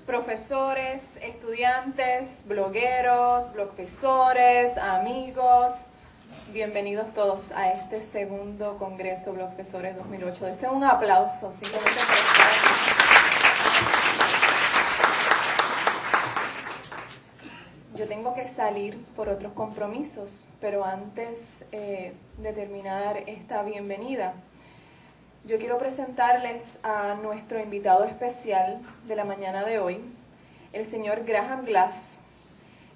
profesores, estudiantes, blogueros, blogprofesores, amigos. Bienvenidos todos a este segundo Congreso Blogprofesores 2008. Deseo un aplauso simplemente por estar aquí. Yo tengo que salir por otros compromisos, pero antes de terminar esta bienvenida, yo quiero presentarles a nuestro invitado especial de la mañana de hoy, el señor Graham Glass,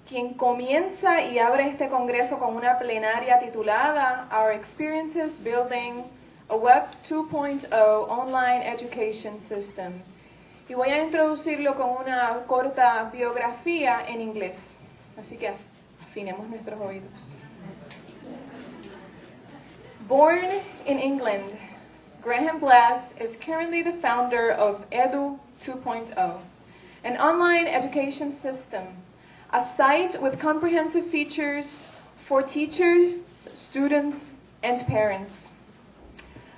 quien comienza y abre este congreso con una plenaria titulada Our Experiences Building a Web 2.0 Online Education System. Y voy a introducirlo con una corta biografía en inglés. Así que afinemos nuestros oídos. Born in England, Graham Glass is currently the founder of Edu 2.0, an online education system, a site with comprehensive features for teachers, students, and parents.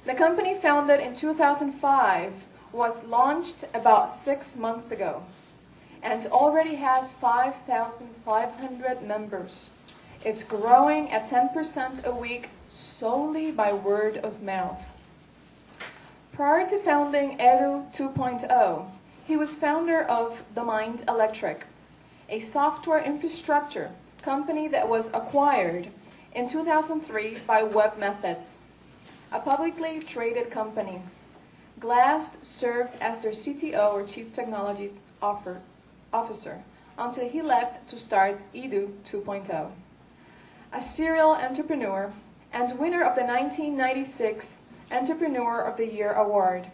The company, founded in 2005, was launched about 6 months ago and already has 5,500 members. It's growing at 10% a week solely by word of mouth. Prior to founding Edu 2.0, he was founder of The Mind Electric, a software infrastructure company that was acquired in 2003 by Web Methods, a publicly traded company. Glass served as their CTO, or Chief Technology Officer, until he left to start Edu 2.0. A serial entrepreneur and winner of the 1996 Entrepreneur of the Year Award.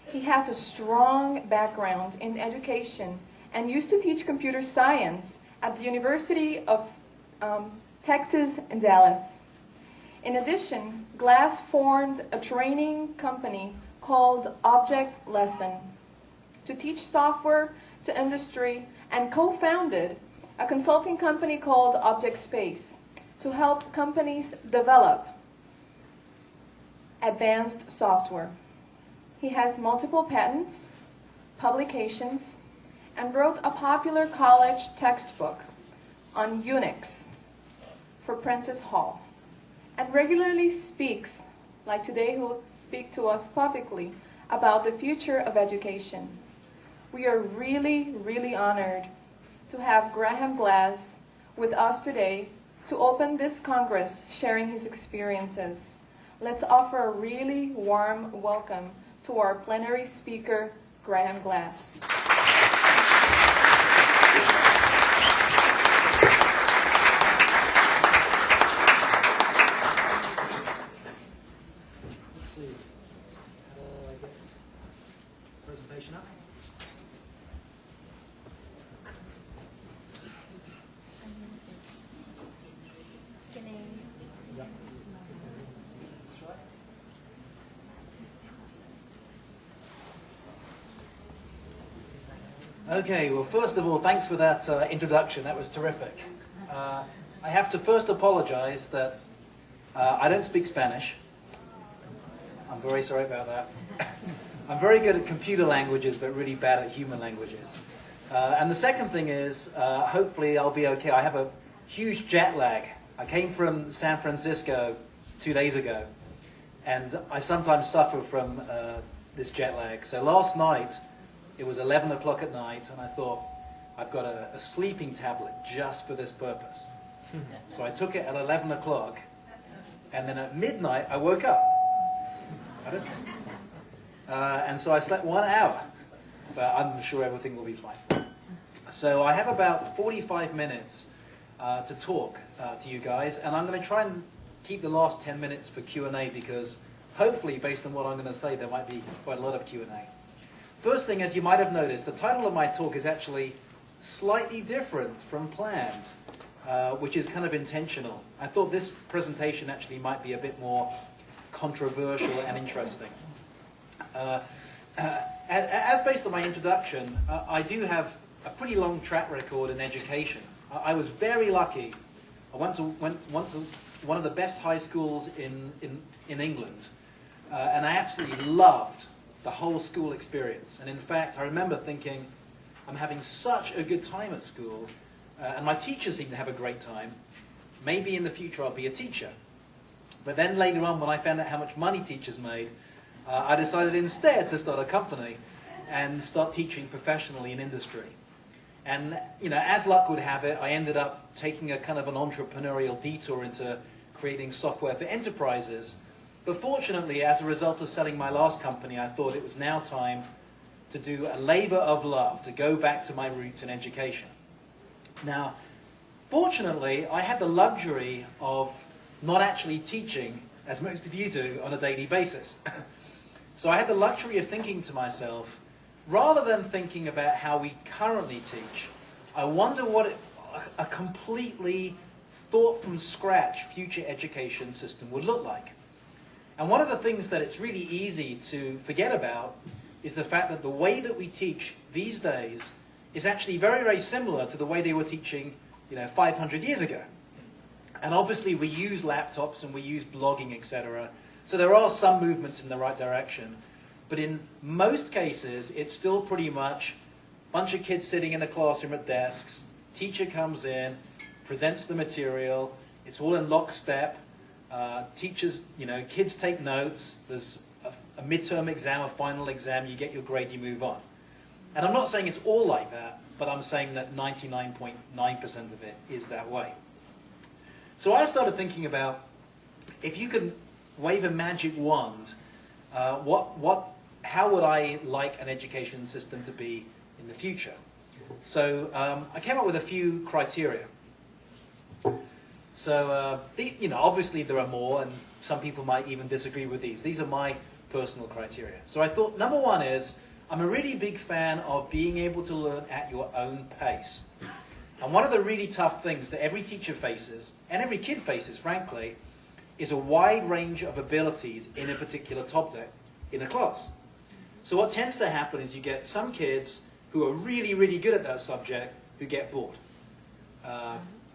He has a strong background in education and used to teach computer science at the University of Texas in Dallas. In addition, Glass formed a training company called Object Lesson to teach software to industry, and co-founded a consulting company called Object Space to help companies develop advanced software. He has multiple patents, publications, and wrote a popular college textbook on Unix for Prentice Hall, and regularly speaks, like today he will speak to us publicly, about the future of education. We are really, really honored to have Graham Glass with us today to open this Congress, sharing his experiences. Let's offer a really warm welcome to our plenary speaker, Graham Glass. Let's see. How do I get the presentation up? Okay, well, first of all, thanks for that introduction. That was terrific. I have to first apologize that I don't speak Spanish. I'm very sorry about that. I'm very good at computer languages, but really bad at human languages. And the second thing is, hopefully I'll be okay. I have a huge jet lag. I came from San Francisco 2 days ago, and I sometimes suffer from this jet lag. So last night, it was 11 o'clock at night, and I thought, I've got a sleeping tablet just for this purpose. So I took it at 11 o'clock, and then at midnight, I woke up. And so I slept 1 hour, but I'm sure everything will be fine. So I have about 45 minutes to talk to you guys, and I'm going to try and keep the last 10 minutes for Q&A, because hopefully, based on what I'm going to say, there might be quite a lot of Q&A. First thing, as you might have noticed, the title of my talk is actually slightly different from planned, which is kind of intentional. I thought this presentation actually might be a bit more controversial and interesting. As based on my introduction, I do have a pretty long track record in education. I was very lucky. I went to one of the best high schools in England, and I absolutely loved the whole school experience. And in fact, I remember thinking, I'm having such a good time at school, and my teachers seem to have a great time. Maybe in the future I'll be a teacher. But then later on, when I found out how much money teachers made, I decided instead to start a company and start teaching professionally in industry. And as luck would have it, I ended up taking a kind of an entrepreneurial detour into creating software for enterprises. But fortunately, as a result of selling my last company, I thought it was now time to do a labor of love, to go back to my roots in education. Now, fortunately, I had the luxury of not actually teaching, as most of you do, on a daily basis. So I had the luxury of thinking to myself, rather than thinking about how we currently teach, I wonder what a completely thought from scratch future education system would look like. And one of the things that it's really easy to forget about is the fact that the way that we teach these days is actually very, very similar to the way they were teaching 500 years ago. And obviously we use laptops and we use blogging, etc. So there are some movements in the right direction. But in most cases, it's still pretty much a bunch of kids sitting in a classroom at desks, teacher comes in, presents the material, it's all in lockstep, teachers, kids take notes, there's a midterm exam, a final exam, you get your grade, you move on. And I'm not saying it's all like that, but I'm saying that 99.9% of it is that way. So I started thinking about, if you could wave a magic wand, how would I like an education system to be in the future? So I came up with a few criteria. So obviously there are more, and some people might even disagree with these. These are my personal criteria. So I thought, number one is, I'm a really big fan of being able to learn at your own pace. And one of the really tough things that every teacher faces, and every kid faces, frankly, is a wide range of abilities in a particular topic in a class. So what tends to happen is you get some kids who are really, really good at that subject who get bored.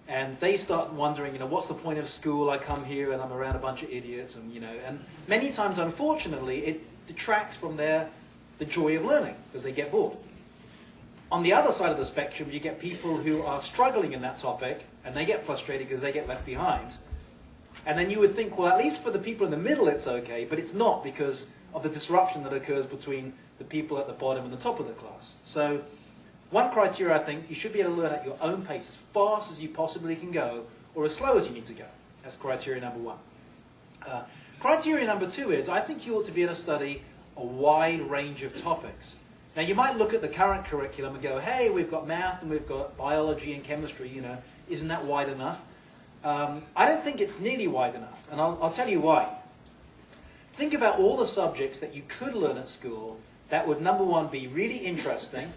And they start wondering, what's the point of school? I come here and I'm around a bunch of idiots, and many times, unfortunately, it detracts from the joy of learning because they get bored. On the other side of the spectrum, you get people who are struggling in that topic, and they get frustrated because they get left behind. And then you would think, well, at least for the people in the middle it's okay, but it's not, because of the disruption that occurs between the people at the bottom and the top of the class. So one criteria, I think, you should be able to learn at your own pace, as fast as you possibly can go, or as slow as you need to go. That's criteria number one. Criteria number two is, I think you ought to be able to study a wide range of topics. Now, you might look at the current curriculum and go, hey, we've got math and we've got biology and chemistry, isn't that wide enough? I don't think it's nearly wide enough, and I'll tell you why. Think about all the subjects that you could learn at school that would, number one, be really interesting,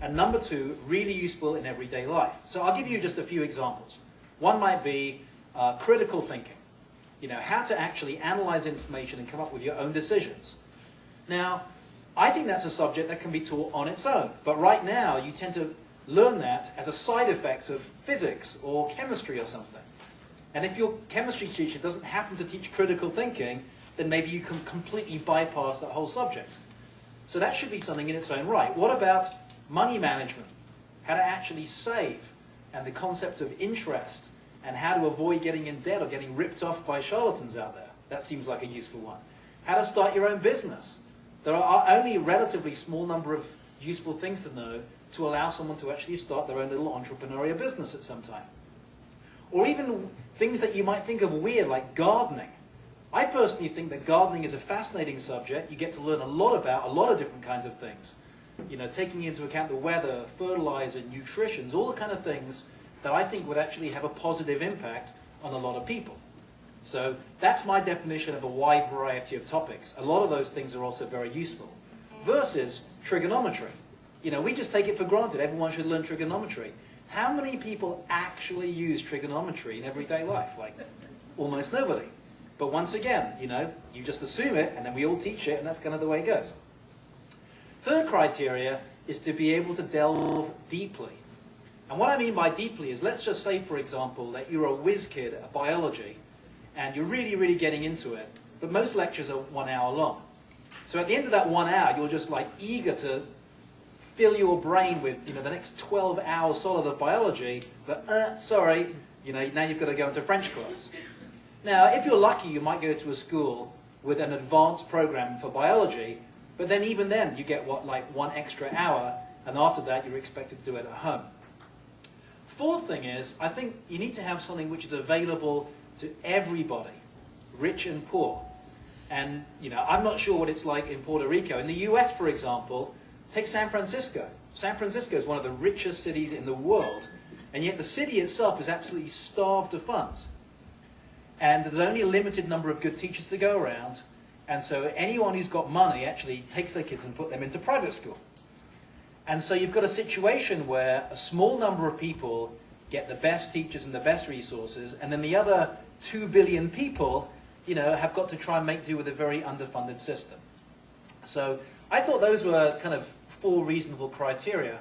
and number two, really useful in everyday life. So I'll give you just a few examples. One might be critical thinking. How to actually analyze information and come up with your own decisions. Now, I think that's a subject that can be taught on its own, but right now you tend to learn that as a side effect of physics or chemistry or something. And if your chemistry teacher doesn't happen to teach critical thinking, then maybe you can completely bypass that whole subject. So that should be something in its own right. What about money management? How to actually save, and the concept of interest, and how to avoid getting in debt or getting ripped off by charlatans out there. That seems like a useful one. How to start your own business. There are only a relatively small number of useful things to know to allow someone to actually start their own little entrepreneurial business at some time. Or even things that you might think of weird, like gardening. I personally think that gardening is a fascinating subject. You get to learn a lot about a lot of different kinds of things. Taking into account the weather, fertilizer, nutrition, all the kind of things that I think would actually have a positive impact on a lot of people. So that's my definition of a wide variety of topics. A lot of those things are also very useful. Versus trigonometry. We just take it for granted. Everyone should learn trigonometry. How many people actually use trigonometry in everyday life? Like, almost nobody. But once again, you just assume it, and then we all teach it, and that's kind of the way it goes. Third criteria is to be able to delve deeply. And what I mean by deeply is, let's just say, for example, that you're a whiz kid at biology, and you're really, really getting into it, but most lectures are 1 hour long. So at the end of that 1 hour, you're just like eager to fill your brain with, the next 12 hours solid of biology, but sorry, now you've got to go into French class. Now, if you're lucky, you might go to a school with an advanced program for biology, but then even then, you get, like 1 extra hour, and after that, you're expected to do it at home. Fourth thing is, I think you need to have something which is available to everybody, rich and poor. And, I'm not sure what it's like in Puerto Rico. In the US, for example, take San Francisco. San Francisco is one of the richest cities in the world, and yet the city itself is absolutely starved of funds. And there's only a limited number of good teachers to go around, and so anyone who's got money actually takes their kids and put them into private school. And so you've got a situation where a small number of people get the best teachers and the best resources, and then the other 2 billion people, have got to try and make do with a very underfunded system. So I thought those were kind of 4 reasonable criteria.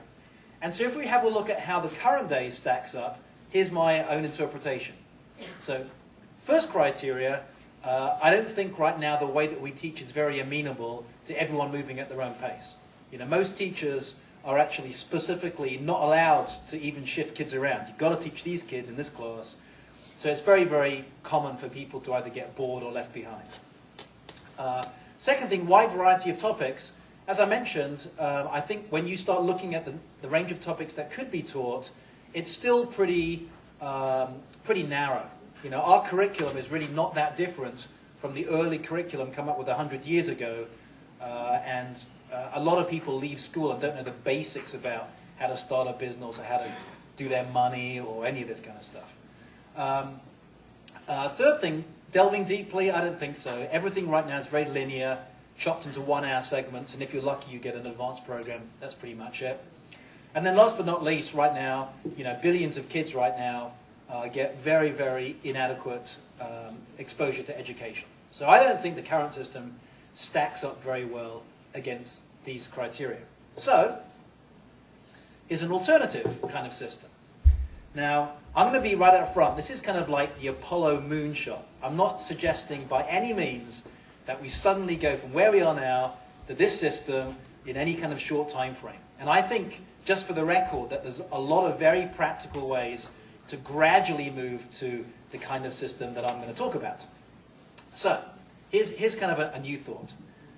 And so if we have a look at how the current day stacks up, here's my own interpretation. So first criteria, I don't think right now the way that we teach is very amenable to everyone moving at their own pace. Most teachers are actually specifically not allowed to even shift kids around. You've got to teach these kids in this class. So it's very, very common for people to either get bored or left behind. Second thing, wide variety of topics. As I mentioned, I think when you start looking at the range of topics that could be taught, it's still pretty narrow. Our curriculum is really not that different from the early curriculum come up with 100 years ago, and a lot of people leave school and don't know the basics about how to start a business or how to do their money or any of this kind of stuff. Third thing, delving deeply, I don't think so. Everything right now is very linear, chopped into 1-hour segments, and if you're lucky you get an advanced program. That's pretty much it. And then last but not least, right now, billions of kids right now get very, very inadequate exposure to education. So I don't think the current system stacks up very well against these criteria. So, here's an alternative kind of system. Now, I'm going to be right up front. This is kind of like the Apollo moonshot. I'm not suggesting by any means that we suddenly go from where we are now to this system in any kind of short time frame. And I think, just for the record, that there's a lot of very practical ways to gradually move to the kind of system that I'm going to talk about. So, here's kind of a new thought,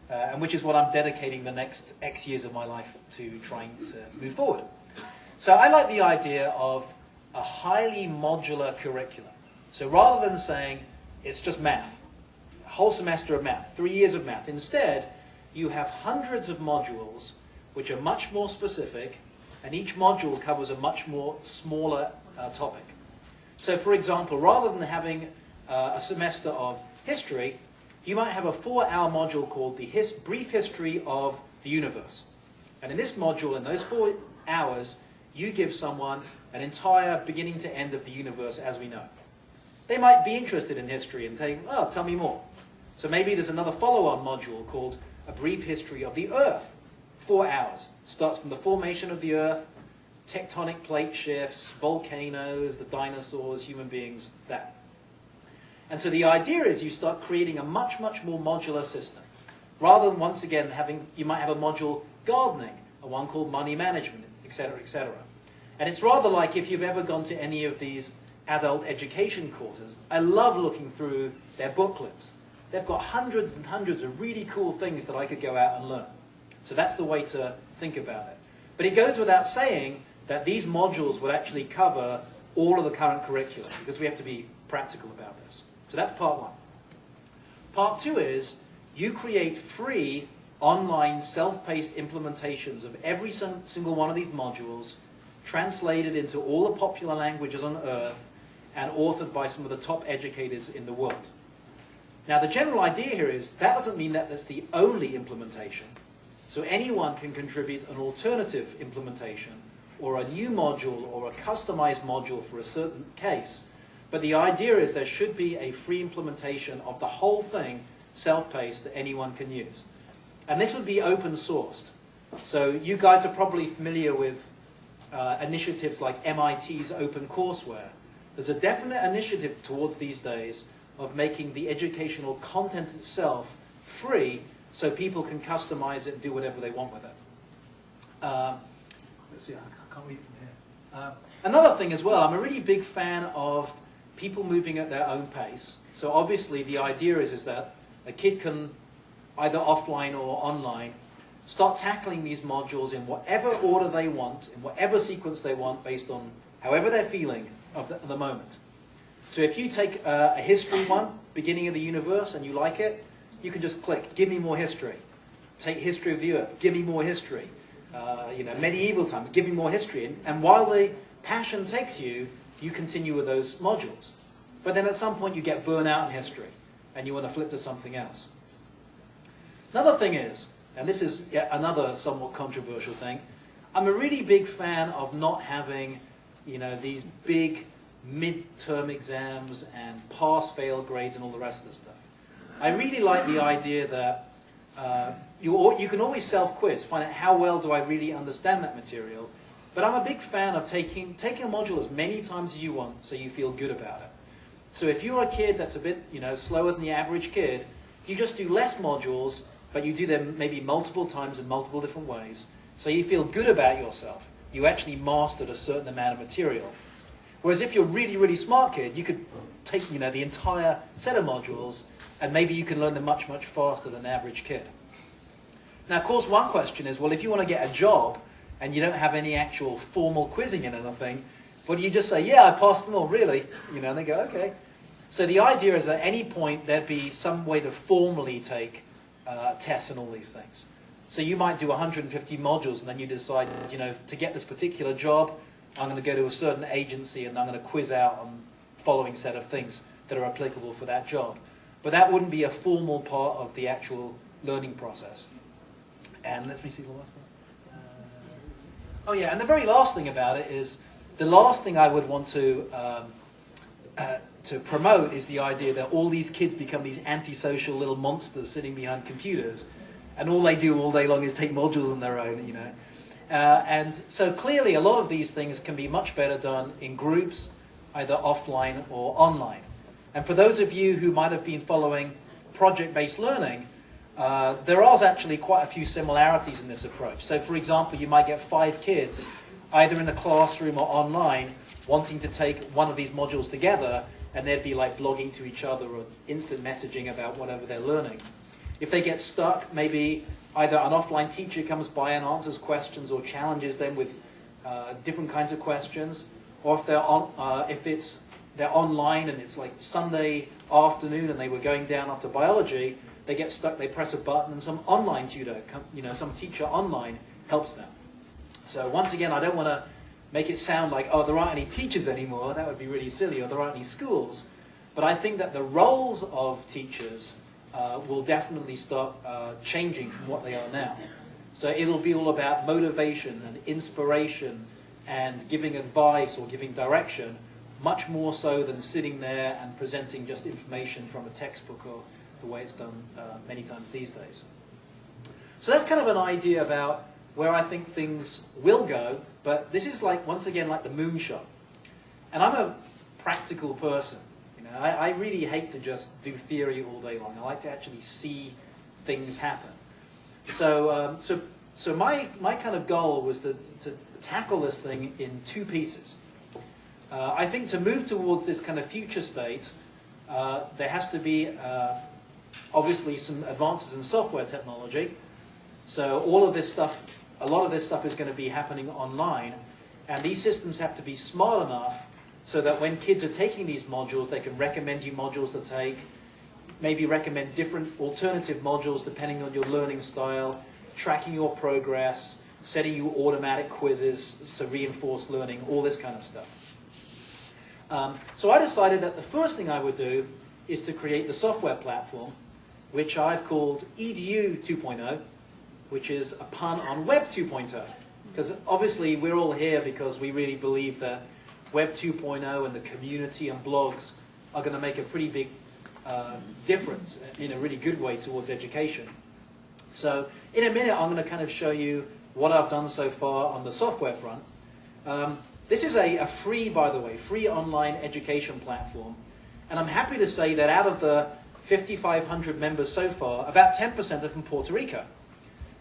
and which is what I'm dedicating the next X years of my life to trying to move forward. So I like the idea of a highly modular curriculum. So rather than saying it's just math, a whole semester of math, 3 years of math, instead you have hundreds of modules which are much more specific, and each module covers a much more smaller topic. So for example, rather than having a semester of history, you might have a 4-hour module called the Brief History of the Universe. And in this module, in those 4 hours, you give someone an entire beginning to end of the universe as we know. They might be interested in history and think, oh, tell me more. So maybe there's another follow-on module called A Brief History of the Earth. 4 hours. Starts from the formation of the Earth, tectonic plate shifts, volcanoes, the dinosaurs, human beings, that. And so the idea is you start creating a much, much more modular system. Rather than, once again, you might have a module gardening, a one called money management, etc., etc. And it's rather like if you've ever gone to any of these adult education courses, I love looking through their booklets. They've got hundreds and hundreds of really cool things that I could go out and learn. So that's the way to think about it. But it goes without saying that these modules would actually cover all of the current curriculum, because we have to be practical about this. So that's part one. Part two is you create free online self-paced implementations of every single one of these modules, translated into all the popular languages on Earth, and authored by some of the top educators in the world. Now the general idea here is that doesn't mean that that's the only implementation. So anyone can contribute an alternative implementation, or a new module, or a customized module for a certain case. But the idea is there should be a free implementation of the whole thing, self-paced, that anyone can use. And this would be open sourced. So you guys are probably familiar with initiatives like MIT's OpenCourseware. There's a definite initiative towards these days of making the educational content itself free so people can customize it and do whatever they want with it. let's see, I can't read it from here. Another thing as well, I'm a really big fan of people moving at their own pace. So obviously the idea is that a kid can, either offline or online, start tackling these modules in whatever order they want, in whatever sequence they want, based on however they're feeling at the moment. So if you take a history one, beginning of the universe, and you like it, you can just click, give me more history. Take history of the earth, give me more history. Medieval times, give me more history. And while the passion takes you, you continue with those modules. But then at some point you get burnt out in history, and you want to flip to something else. Another thing is, and this is yet another somewhat controversial thing, I'm a really big fan of not having, these big mid-term exams and pass-fail grades and all the rest of the stuff. I really like the idea that you can always self-quiz, find out how well do I really understand that material, but I'm a big fan of taking a module as many times as you want so you feel good about it. So if you're a kid that's a bit slower than the average kid, you just do less modules, but you do them maybe multiple times in multiple different ways, so you feel good about yourself. You actually mastered a certain amount of material. Whereas if you're a really, really smart kid, you could take the entire set of modules, and maybe you can learn them much, much faster than an average kid. Now, of course, one question is, well, if you want to get a job and you don't have any actual formal quizzing in anything, well, do you just say, yeah, I passed them all, really? And they go, okay. So the idea is at any point there'd be some way to formally take tests and all these things. So you might do 150 modules, and then you decide, to get this particular job, I'm going to go to a certain agency and I'm going to quiz out on the following set of things that are applicable for that job. But that wouldn't be a formal part of the actual learning process. And let me see the last one. And the very last thing about it is, the last thing I would want to promote is the idea that all these kids become these antisocial little monsters sitting behind computers, and all they do all day long is take modules on their own, And so clearly a lot of these things can be much better done in groups, either offline or online. And for those of you who might have been following project-based learning, there are actually quite a few similarities in this approach. So for example, you might get 5 kids, either in a classroom or online, wanting to take one of these modules together, and they'd be like blogging to each other or instant messaging about whatever they're learning. If they get stuck, maybe either an offline teacher comes by and answers questions or challenges them with different kinds of questions, or if they're online and it's like Sunday afternoon and they were going down after biology, they get stuck, they press a button, and some online tutor, some teacher online helps them. So once again, I don't want to make it sound like, oh, there aren't any teachers anymore, that would be really silly, or there aren't any schools. But I think that the roles of teachers will definitely start changing from what they are now. So it'll be all about motivation and inspiration and giving advice or giving direction, much more so than sitting there and presenting just information from a textbook or the way it's done many times these days. So that's kind of an idea about where I think things will go, but this is like, once again, like the moonshot. And I'm a practical person. I really hate to just do theory all day long. I like to actually see things happen. So my kind of goal was to tackle this thing in 2 pieces. I think to move towards this kind of future state, there has to be obviously some advances in software technology. So all of this stuff, a lot of this stuff is going to be happening online, and these systems have to be smart enough so that when kids are taking these modules, they can recommend you modules to take, maybe recommend different alternative modules depending on your learning style, tracking your progress, setting you automatic quizzes to reinforce learning, all this kind of stuff. So I decided that the first thing I would do is to create the software platform, which I've called EDU 2.0, which is a pun on Web 2.0. Because obviously we're all here because we really believe that Web 2.0 and the community and blogs are going to make a pretty big difference in a really good way towards education. So in a minute I'm going to kind of show you what I've done so far on the software front. This is a free, by the way, free online education platform. And I'm happy to say that out of the 5,500 members so far, about 10% are from Puerto Rico.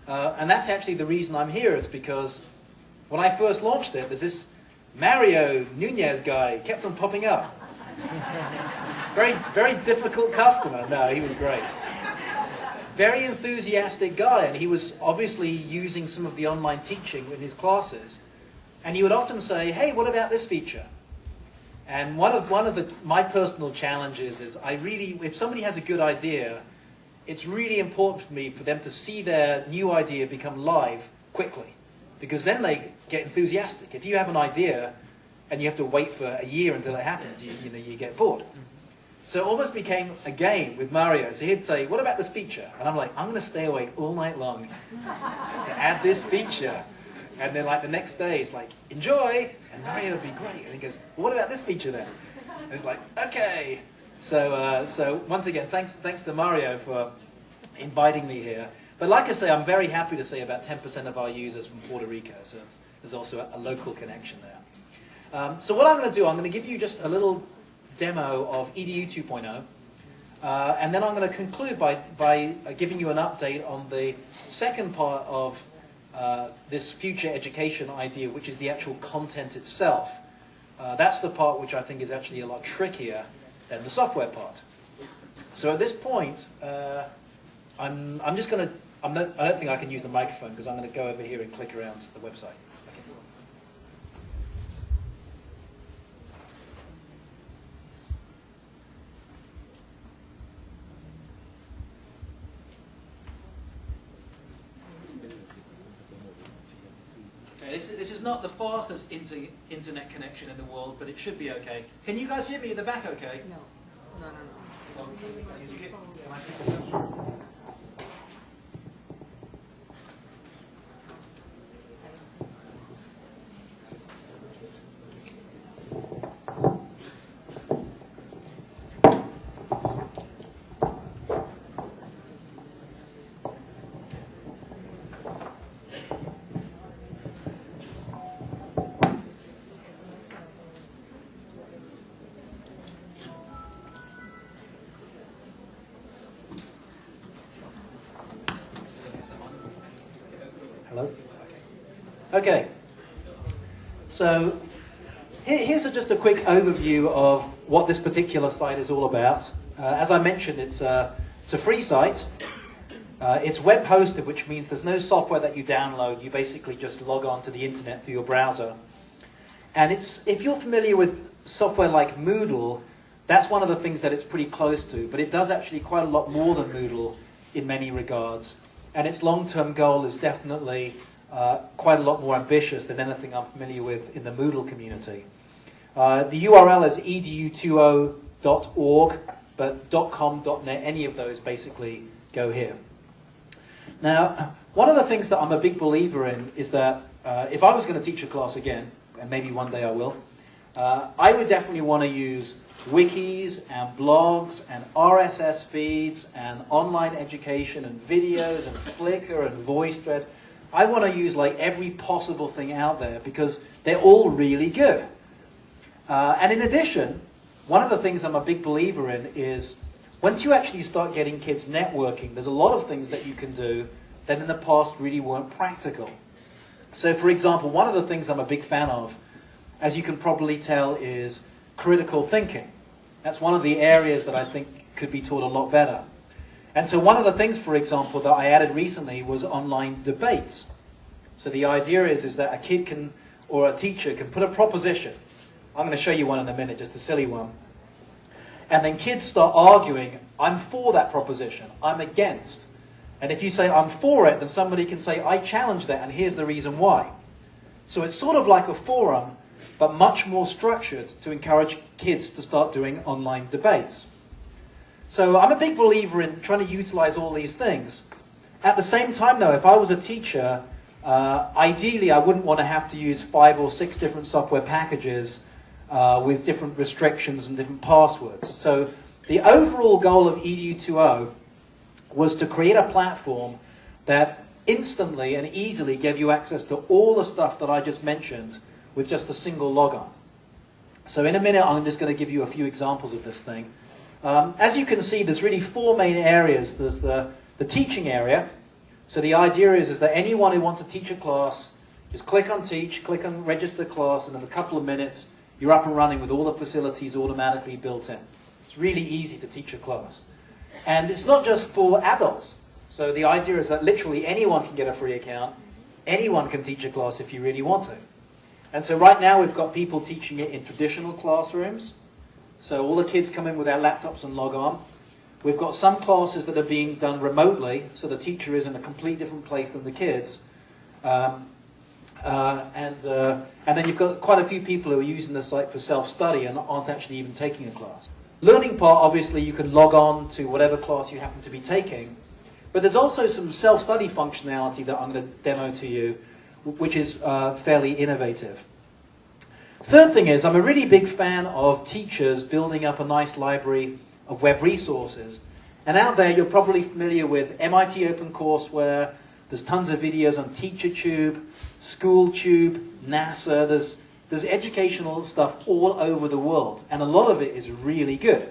And that's actually the reason I'm here. It's because when I first launched it, there's this Mario Núñez guy kept on popping up. Very, very difficult customer. No, he was great. Very enthusiastic guy, and he was obviously using some of the online teaching in his classes. And he would often say, hey, what about this feature? And one of my personal challenges is if somebody has a good idea, it's really important for me for them to see their new idea become live quickly, because then they get enthusiastic. If you have an idea and you have to wait for a year until it happens, you get bored. So it almost became a game with Mario. So he'd say, what about this feature? And I'm like, I'm going to stay awake all night long to add this feature. And then like the next day, it's like, enjoy. And Mario would be great. And he goes, well, what about this feature then? And it's like, okay. So once again, thanks to Mario for inviting me here. But like I say, I'm very happy to say about 10% of our users from Puerto Rico. So there's also a local connection there. So what I'm going to do, I'm going to give you just a little demo of EDU 2.0, and then I'm going to conclude by giving you an update on the second part of this future education idea, which is the actual content itself. That's the part which I think is actually a lot trickier than the software part. So at this point, I don't think I can use the microphone because I'm going to go over here and click around the website. This is not the fastest internet connection in the world, but it should be okay. Can you guys hear me at the back okay? No. Well, can I pick this up? Hello? Okay. So here's just a quick overview of what this particular site is all about. As I mentioned, it's a free site. It's web hosted, which means there's no software that you download. You basically just log on to the internet through your browser. And if you're familiar with software like Moodle, that's one of the things that it's pretty close to. But it does actually quite a lot more than Moodle in many regards. And its long-term goal is definitely quite a lot more ambitious than anything I'm familiar with in the Moodle community. The URL is edu20.org, but .com, .net, any of those basically go here. Now, one of the things that I'm a big believer in is that if I was going to teach a class again, and maybe one day I will, I would definitely want to use wikis and blogs and RSS feeds and online education and videos and Flickr and VoiceThread. I want to use like every possible thing out there because they're all really good. And in addition, one of the things I'm a big believer in is once you actually start getting kids networking, there's a lot of things that you can do that in the past really weren't practical. So for example, one of the things I'm a big fan of, as you can probably tell, is critical thinking. That's one of the areas that I think could be taught a lot better. And so one of the things, for example, that I added recently was online debates. So the idea is that a kid can, or a teacher can put a proposition. I'm going to show you one in a minute, just a silly one. And then kids start arguing, I'm for that proposition, I'm against. And if you say, I'm for it, then somebody can say, I challenge that, and here's the reason why. So it's sort of like a forum, but much more structured to encourage kids to start doing online debates. So I'm a big believer in trying to utilize all these things. At the same time, though, if I was a teacher, ideally I wouldn't want to have to use 5 or 6 different software packages with different restrictions and different passwords. So the overall goal of EDU 2.0 was to create a platform that instantly and easily gave you access to all the stuff that I just mentioned with just a single logon. So in a minute, I'm just going to give you a few examples of this thing. As you can see, there's really 4 main areas. There's the teaching area. So the idea is that anyone who wants to teach a class Just click on Teach, click on Register Class, and in a couple of minutes, you're up and running with all the facilities automatically built in. It's really easy to teach a class. And it's not just for adults. So the idea is that literally anyone can get a free account. Anyone can teach a class if you really want to. And so right now we've got people teaching it in traditional classrooms. So all the kids come in with their laptops and log on. We've got some classes that are being done remotely, so the teacher is in a completely different place than the kids. And then you've got quite a few people who are using the site for self-study and aren't actually even taking a class. Learning part, obviously, you can log on to whatever class you happen to be taking. But there's also some self-study functionality that I'm going to demo to you, which is fairly innovative. Third thing is, I'm a really big fan of teachers building up a nice library of web resources. And out there, you're probably familiar with MIT OpenCourseWare. There's tons of videos on TeacherTube, SchoolTube, NASA. There's educational stuff all over the world, and a lot of it is really good.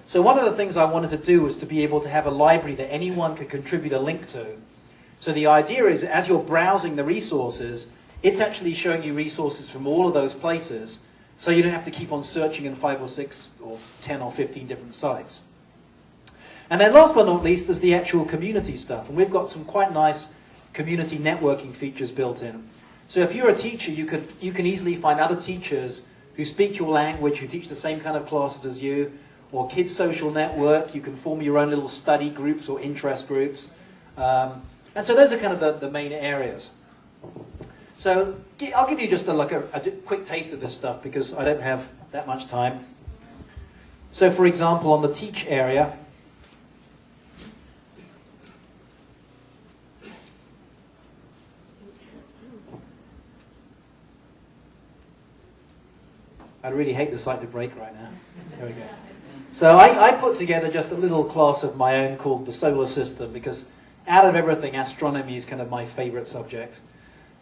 So one of the things I wanted to do was to be able to have a library that anyone could contribute a link to. So the idea is, as you're browsing the resources, it's actually showing you resources from all of those places, so you don't have to keep on searching in 5 or 6 or 10 or 15 different sites. And then last but not least, there's the actual community stuff. And we've got some quite nice community networking features built in. So if you're a teacher, you can easily find other teachers who speak your language, who teach the same kind of classes as you, or Kids Social Network. You can form your own little study groups or interest groups. And so those are kind of the main areas. So I'll give you just a quick taste of this stuff because I don't have that much time. So for example, on the Teach area, I really hate the site to break right now. There we go. So I put together just a little class of my own called the Solar System because out of everything, astronomy is kind of my favorite subject.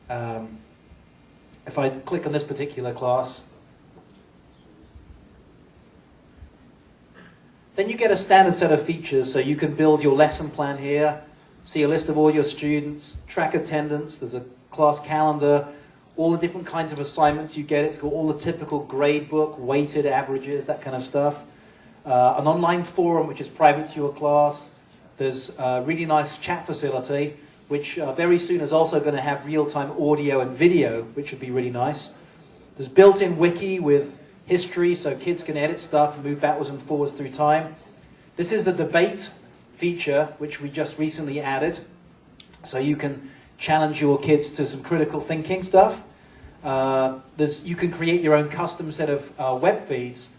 If I click on this particular class, then you get a standard set of features. So you can build your lesson plan here, see a list of all your students, track attendance, there's a class calendar, all the different kinds of assignments you get. It's got all the typical grade book, weighted averages, that kind of stuff. An online forum which is private to your class. There's a really nice chat facility, which very soon is also going to have real-time audio and video, which would be really nice. There's built-in wiki with history, so kids can edit stuff and move backwards and forwards through time. This is the debate feature, which we just recently added. So you can challenge your kids to some critical thinking stuff. You can create your own custom set of web feeds.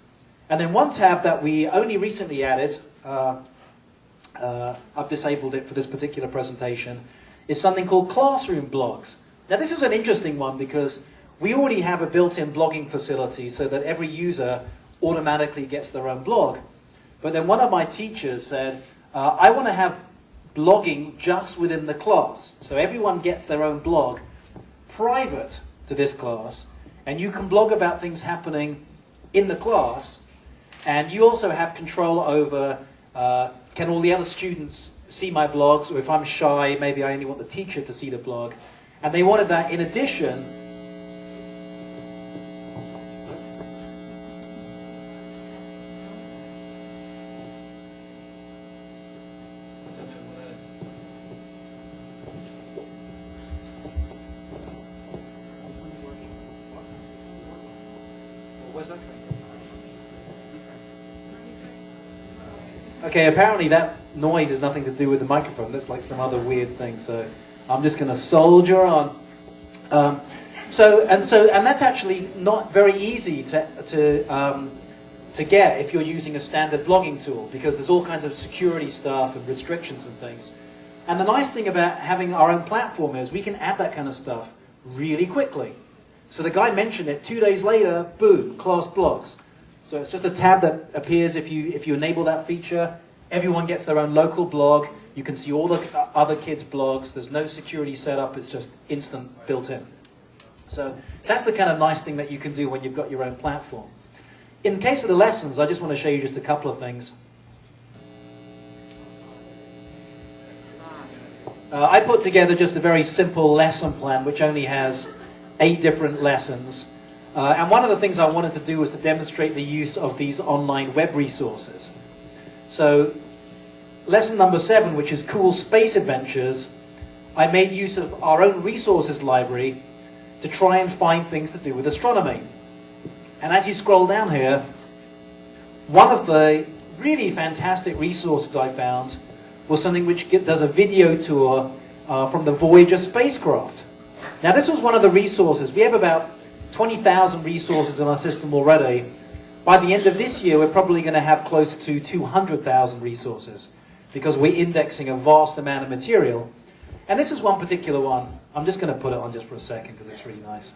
And then one tab that we only recently added, I've disabled it for this particular presentation, is something called classroom blogs. Now this is an interesting one because we already have a built-in blogging facility so that every user automatically gets their own blog. But then one of my teachers said, I want to have blogging just within the class. So everyone gets their own blog private to this class, and you can blog about things happening in the class, and you also have control over can all the other students see my blogs, or if I'm shy, maybe I only want the teacher to see the blog. And they wanted that in addition. Where's that coming from? Okay, apparently that noise has nothing to do with the microphone. That's like some other weird thing. So I'm just going to soldier on. And that's actually not very easy to get if you're using a standard blogging tool, because there's all kinds of security stuff and restrictions and things. And the nice thing about having our own platform is we can add that kind of stuff really quickly. So the guy mentioned it, 2 days later, boom, class blogs. So it's just a tab that appears if you enable that feature. Everyone gets their own local blog. You can see all the other kids' blogs. There's no security setup. It's just instant built in. So that's the kind of nice thing that you can do when you've got your own platform. In the case of the lessons, I just want to show you just a couple of things. I put together just a very simple lesson plan which only has 8 different lessons. And one of the things I wanted to do was to demonstrate the use of these online web resources. So lesson number 7, which is Cool Space Adventures, I made use of our own resources library to try and find things to do with astronomy. And as you scroll down here, one of the really fantastic resources I found was something which does a video tour from the Voyager spacecraft. Now this was one of the resources. We have about 20,000 resources in our system already. By the end of this year, we're probably going to have close to 200,000 resources because we're indexing a vast amount of material. And this is one particular one. I'm just going to put it on just for a second because it's really nice.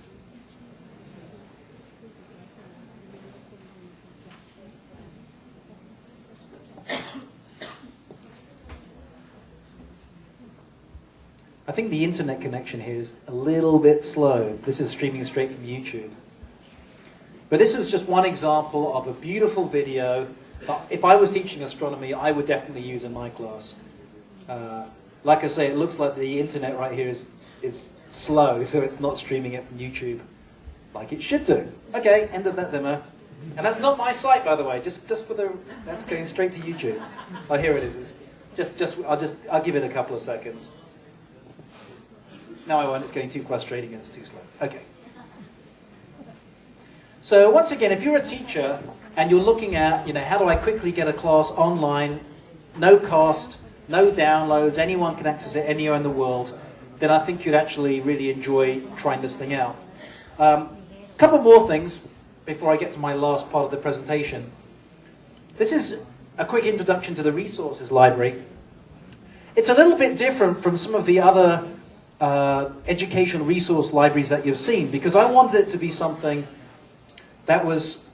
I think the internet connection here is a little bit slow. This is streaming straight from YouTube. But this is just one example of a beautiful video. If I was teaching astronomy, I would definitely use in my class. Like I say, it looks like the internet right here is slow, so it's not streaming it from YouTube like it should do. Okay, end of that demo. And that's not my site, by the way. Just for the, that's going straight to YouTube. Oh, here it is. I'll give it a couple of seconds. No, I won't. It's getting too frustrating and it's too slow. Okay. So once again, if you're a teacher and you're looking at, how do I quickly get a class online, no cost, no downloads, anyone can access it anywhere in the world, then I think you'd actually really enjoy trying this thing out. A couple more things before I get to my last part of the presentation. This is a quick introduction to the resources library. It's a little bit different from some of the other educational resource libraries that you've seen, because I wanted it to be something that was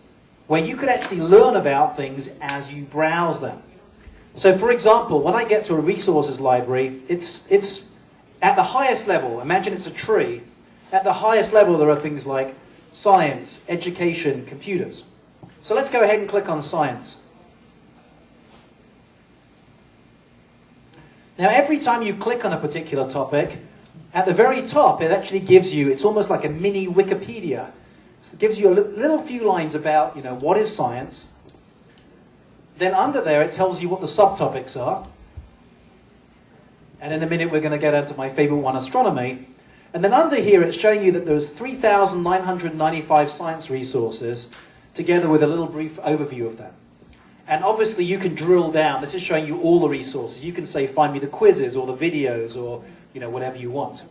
where you could actually learn about things as you browse them. So for example, when I get to a resources library, it's at the highest level. Imagine it's a tree. At the highest level there are things like science, education, computers. So let's go ahead and click on science. Now every time you click on a particular topic, at the very top, it actually gives you, it's almost like a mini Wikipedia. So it gives you a little few lines about, what is science. Then under there, it tells you what the subtopics are. And in a minute, we're going to get into my favorite one, astronomy. And then under here, it's showing you that there's 3,995 science resources, together with a little brief overview of them. And obviously, you can drill down. This is showing you all the resources. You can say, find me the quizzes or the videos or whatever you want.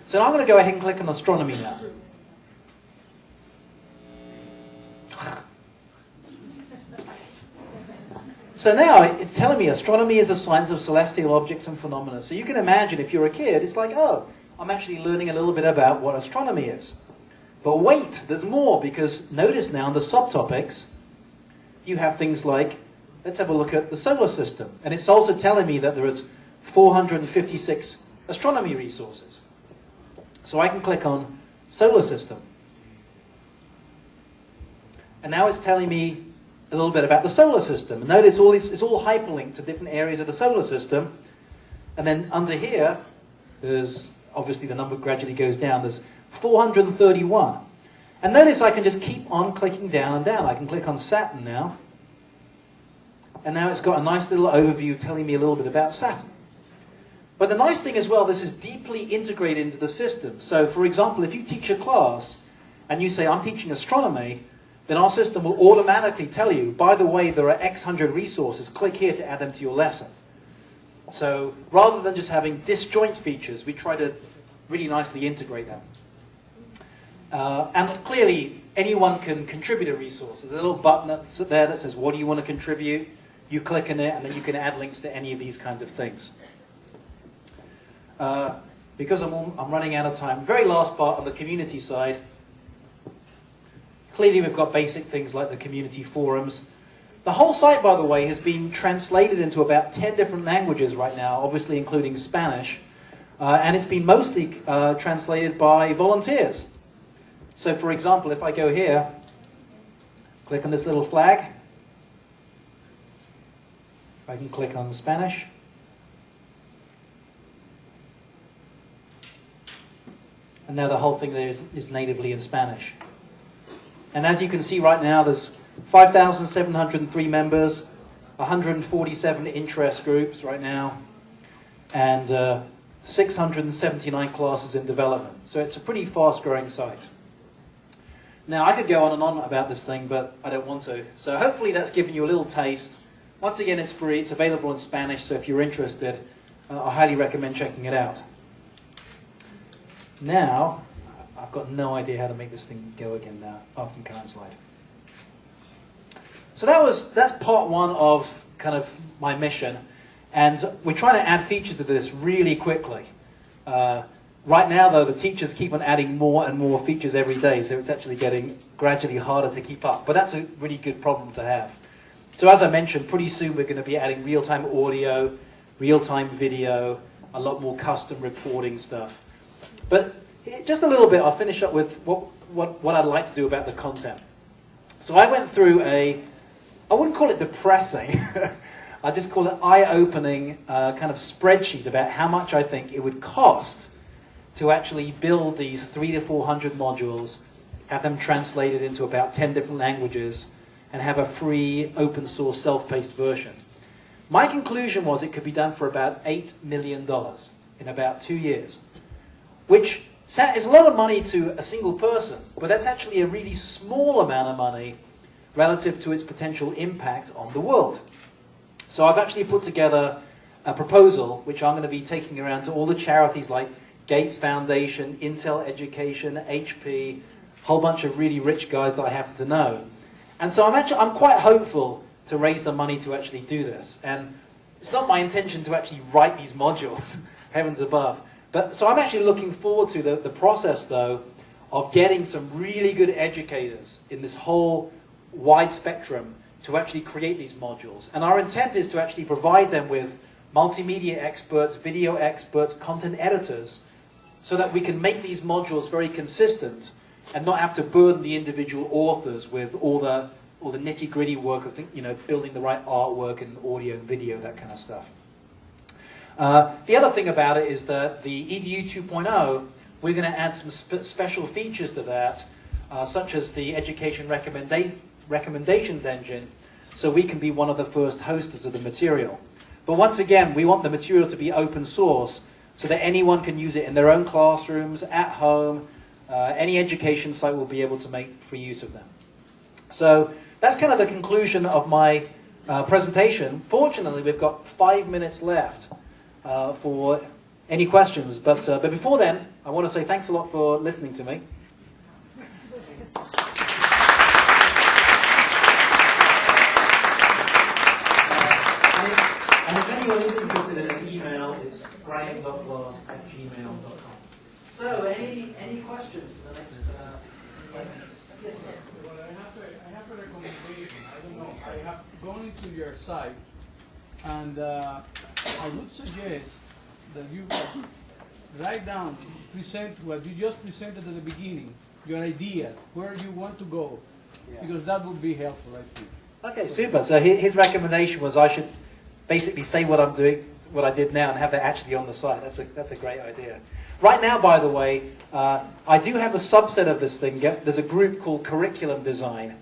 So now I'm going to go ahead and click on astronomy now. So now it's telling me astronomy is the science of celestial objects and phenomena. So you can imagine if you're a kid, it's like, oh, I'm actually learning a little bit about what astronomy is. But wait, there's more, because notice now in the subtopics, you have things like, let's have a look at the solar system. And it's also telling me that there is 456 astronomy resources. So I can click on solar system. And now it's telling me a little bit about the solar system. And notice it's all hyperlinked to different areas of the solar system. And then under here, there's obviously the number gradually goes down. There's 431. And notice I can just keep on clicking down and down. I can click on Saturn now. And now it's got a nice little overview telling me a little bit about Saturn. But the nice thing as well, this is deeply integrated into the system. So for example, if you teach a class and you say, I'm teaching astronomy, then our system will automatically tell you, by the way, there are X hundred resources, click here to add them to your lesson. So rather than just having disjoint features, we try to really nicely integrate them. And clearly, anyone can contribute a resource. There's a little button that's there that says, what do you want to contribute? You click on it, and then you can add links to any of these kinds of things. Because I'm running out of time. Very last part on the community side. Clearly, we've got basic things like the community forums. The whole site, by the way, has been translated into about 10 different languages right now, obviously including Spanish. And it's been mostly translated by volunteers. So for example, if I go here, click on this little flag, I can click on Spanish. and now the whole thing there is natively in Spanish. And as you can see right now, there's 5,703 members, 147 interest groups right now, and 679 classes in development. So it's a pretty fast-growing site. Now, I could go on and on about this thing, but I don't want to. So hopefully that's given you a little taste. Once again, it's free. It's available in Spanish, so if you're interested, I highly recommend checking it out. Now, I've got no idea how to make this thing go again now, after the current slide. So that's part one of kind of my mission. And we're trying to add features to this really quickly. Right now, though, the teachers keep on adding more and more features every day, so it's actually getting gradually harder to keep up. But that's a really good problem to have. So as I mentioned, pretty soon we're going to be adding real-time audio, real-time video, a lot more custom reporting stuff. But just a little bit, I'll finish up with what I'd like to do about the content. So I went through I wouldn't call it depressing, I just call it eye-opening kind of spreadsheet about how much I think it would cost to actually build these 300 to 400 modules, have them translated into about 10 different languages, and have a free, open source, self-paced version. My conclusion was it could be done for about $8 million in about 2 years, which is a lot of money to a single person, but that's actually a really small amount of money relative to its potential impact on the world. So I've actually put together a proposal, which I'm going to be taking around to all the charities like Gates Foundation, Intel Education, HP, a whole bunch of really rich guys that I happen to know. And so I'm quite hopeful to raise the money to actually do this. And it's not my intention to actually write these modules, heavens above. So I'm actually looking forward to the process, though, of getting some really good educators in this whole wide spectrum to actually create these modules. And our intent is to actually provide them with multimedia experts, video experts, content editors, so that we can make these modules very consistent and not have to burden the individual authors with all the nitty-gritty work of building the right artwork and audio and video, that kind of stuff. The other thing about it is that the EDU 2.0, we're going to add some special features to that, such as the education recommendations engine, so we can be one of the first hosters of the material. But once again, we want the material to be open source so that anyone can use it in their own classrooms, at home. Any education site will be able to make free use of them. So that's kind of the conclusion of my presentation. Fortunately, we've got 5 minutes left for any questions. But before then, I want to say thanks a lot for listening to me. And if anyone is interested in an email, it's graham.glass@gmail.com. So, any questions for the next minutes? Yes, sir. Well, I have a recommendation. I don't know. I have gone into your site, and I would suggest that you write down, present what you just presented at the beginning, your idea, where you want to go, because that would be helpful, I think. Okay, super. So his recommendation was I should basically say what I'm doing, what I did now, and have that actually on the site. That's a great idea. Right now, by the way, I do have a subset of this thing. There's a group called Curriculum Design,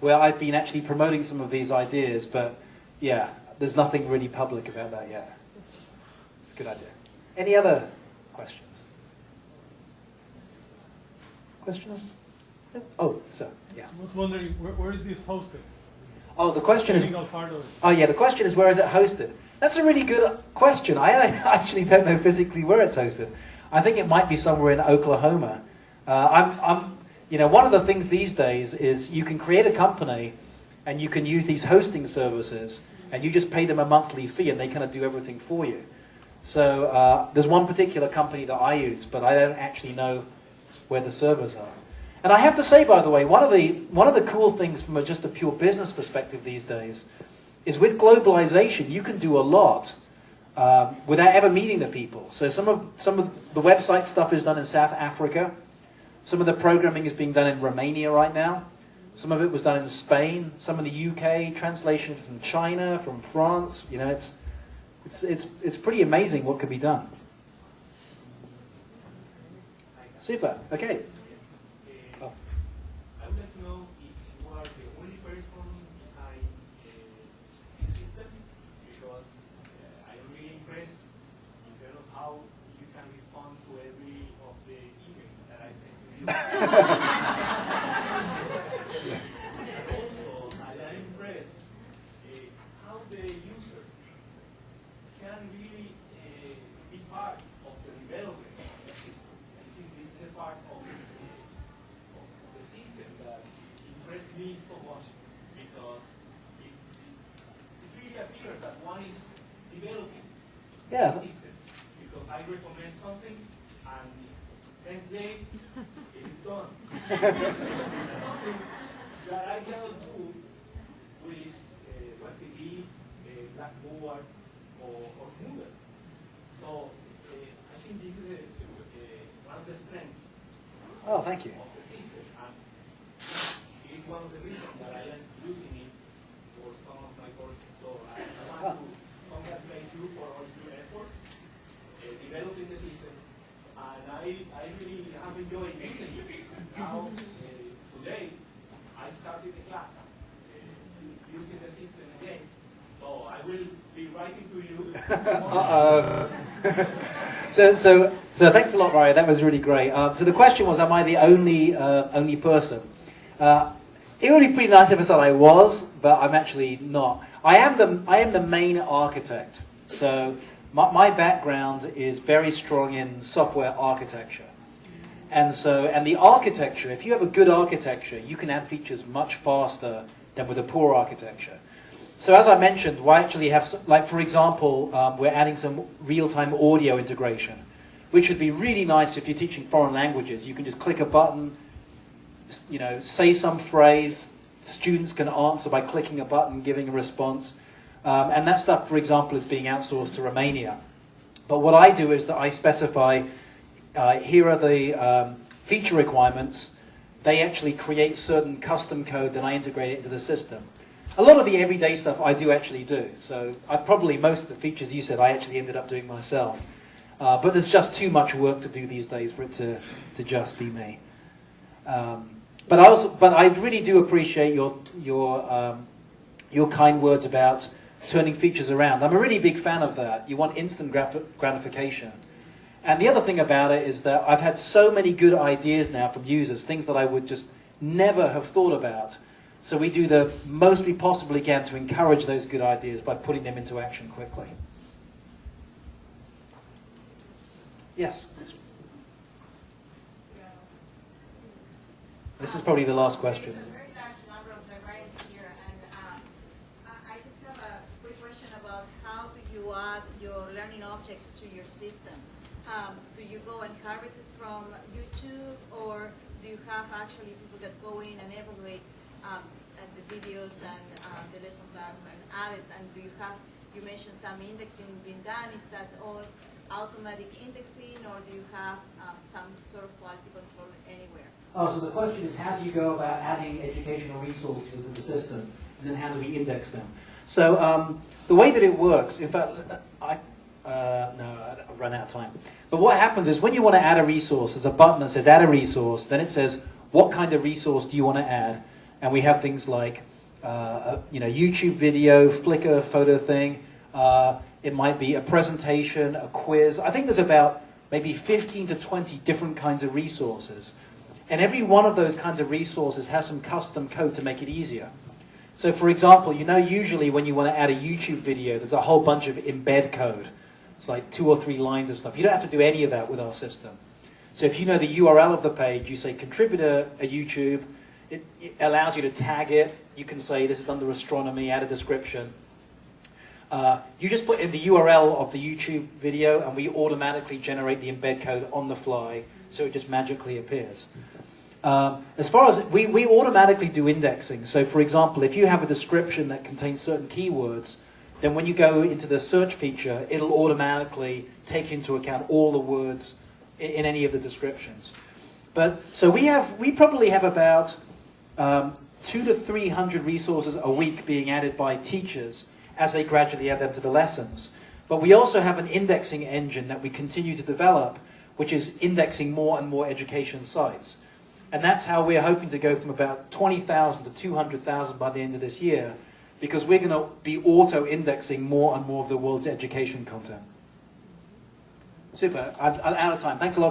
where I've been actually promoting some of these ideas, but yeah, there's nothing really public about that yet. It's a good idea. Any other questions? Questions? Oh, sir, yeah. I was wondering, where is this hosted? Oh, the question is... Part of it. Oh, yeah, the question is, where is it hosted? That's a really good question. I actually don't know physically where it's hosted. I think it might be somewhere in Oklahoma. One of the things these days is you can create a company and you can use these hosting services and you just pay them a monthly fee and they kind of do everything for you. So there's one particular company that I use, but I don't actually know where the servers are. And I have to say, by the way, one of the cool things from just a pure business perspective these days is with globalization, you can do a lot without ever meeting the people. So some of the website stuff is done in South Africa. Some of the programming is being done in Romania right now. Some of it was done in Spain. Some in the UK. Translation from China, from France. You know, it's pretty amazing what could be done. Super. Okay. I would like to know if you are the only person behind this system, because I am really impressed in terms of how you can respond to every of the emails that I send to you. Also, I am impressed how the user can really be part of the development. I think this is a part of the system that impressed me so much, because it really appears that one is developing Yeah. the system. Because I recommend something and next day it is done. Something that I cannot do with OFCD, Blackboard, or Moodle. So I think this is one of the strengths Oh, thank you. of the system, and it's one of the reasons that I am using it for some of my courses. So I want to congratulate you for all your efforts developing the system, and I really have enjoyed using it. Now, today, I started the class using the system again, so I will be writing to you. So thanks a lot, Mario. That was really great. So the question was, am I the only person? It would be pretty nice if I said I was, but I'm actually not. I am the main architect. So my background is very strong in software architecture, and the architecture. If you have a good architecture, you can add features much faster than with a poor architecture. So as I mentioned, we actually have, like for example, we're adding some real-time audio integration, which would be really nice if you're teaching foreign languages. You can just click a button, say some phrase, students can answer by clicking a button, giving a response. And that stuff, for example, is being outsourced to Romania. But what I do is that I specify, here are the feature requirements. They actually create certain custom code, then I integrate it into the system. A lot of the everyday stuff I do actually do. So most of the features you said I actually ended up doing myself. But there's just too much work to do these days for it to just be me. But I really do appreciate your kind words about turning features around. I'm a really big fan of that. You want instant gratification. And the other thing about it is that I've had so many good ideas now from users, things that I would just never have thought about. So we do the most we possibly can to encourage those good ideas by putting them into action quickly. Yes? This is probably the last question. There's a very large number of librarians here, and I just have a quick question about how do you add your learning objects to your system? Do you go and harvest it from YouTube, or do you have actually people that go in and evaluate the videos and the lesson plans and add it? And do you have, you mentioned some indexing being done, is that all automatic indexing, or do you have some sort of quality control anywhere? Oh, so the question is, how do you go about adding educational resources into the system, and then how do we index them? So the way that it works, in fact, I've run out of time. But what happens is when you want to add a resource, there's a button that says add a resource, then it says what kind of resource do you want to add, and we have things like YouTube video, Flickr photo thing, it might be a presentation, a quiz. I think there's about maybe 15 to 20 different kinds of resources. And every one of those kinds of resources has some custom code to make it easier. So for example, usually when you want to add a YouTube video, there's a whole bunch of embed code. It's like 2 or 3 lines of stuff. You don't have to do any of that with our system. So if you know the URL of the page, you say contributor a YouTube, it allows you to tag it. You can say this is under astronomy, add a description. You just put in the URL of the YouTube video and we automatically generate the embed code on the fly, so it just magically appears. As far as, we automatically do indexing. So for example, if you have a description that contains certain keywords, then when you go into the search feature, it'll automatically take into account all the words in any of the descriptions. But so we probably have about 200 to 300 resources a week being added by teachers as they gradually add them to the lessons. But we also have an indexing engine that we continue to develop, which is indexing more and more education sites. And that's how we're hoping to go from about 20,000 to 200,000 by the end of this year, because we're going to be auto-indexing more and more of the world's education content. Super. I'm out of time. Thanks a lot, guys.